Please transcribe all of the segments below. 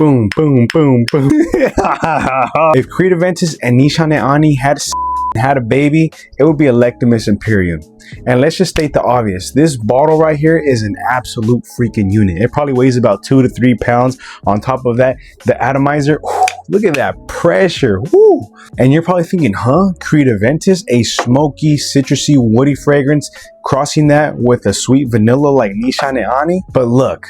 Boom, boom, boom, boom. If Creed Aventus and Nishane Ani had a baby, it would be Electimus Imperium. And let's just state the obvious. This bottle right here is an absolute freaking unit. It probably weighs about 2 to 3 pounds. On top of that, the atomizer, look at that pressure. Woo. And you're probably thinking, huh? Creed Aventus, a smoky, citrusy, woody fragrance, crossing that with a sweet vanilla like Nishane Ani. But look,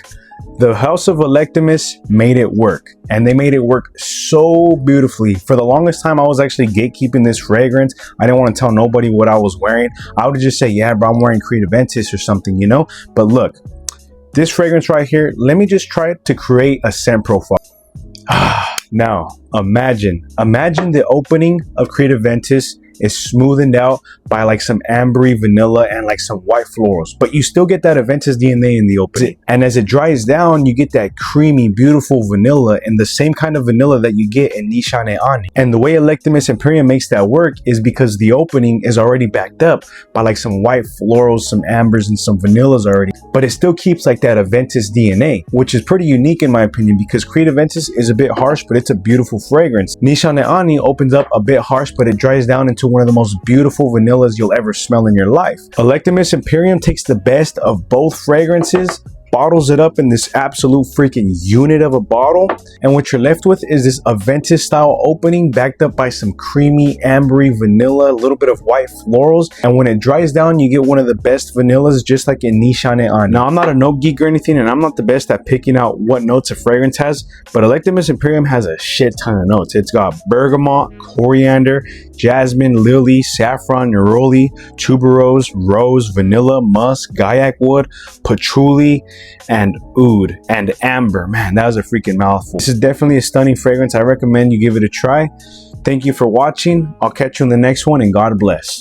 the House of Electimus made it work, and they made it work so beautifully. For the longest time, I was actually gatekeeping this fragrance. I didn't want to tell nobody what I was wearing. I would just say, yeah, bro, I'm wearing Creed Aventus or something, you know? But look, this fragrance right here, let me just try to create a scent profile. Now, imagine the opening of Creed Aventus is smoothened out by like some ambery vanilla and like some white florals, but you still get that Aventus DNA in the opening. And as it dries down, you get that creamy, beautiful vanilla, and the same kind of vanilla that you get in Nishane Ani. And the way Electimus Imperium makes that work is because the opening is already backed up by like some white florals, some ambers, and some vanillas already, but it still keeps like that Aventus DNA, which is pretty unique in my opinion, because Creed Aventus is a bit harsh, but it's a beautiful fragrance. Nishane Ani opens up a bit harsh, but it dries down into one of the most beautiful vanillas you'll ever smell in your life. Electimus Imperium takes the best of both fragrances, bottles it up in this absolute freaking unit of a bottle, and what you're left with is this Aventus style opening backed up by some creamy ambery vanilla, a little bit of white florals, and when it dries down you get one of the best vanillas, just like in Nishane Ani. Now, I'm not a note geek or anything, and I'm not the best at picking out what notes a fragrance has, but Electimus Imperium has a shit ton of notes. It's got bergamot, coriander, jasmine, lily, saffron, neroli, tuberose, rose, vanilla, musk, gaiac wood, patchouli, and oud, and amber. Man, that was a freaking mouthful. This is definitely a stunning fragrance. I recommend you give it a try. Thank you for watching. I'll catch you in the next one, and God bless.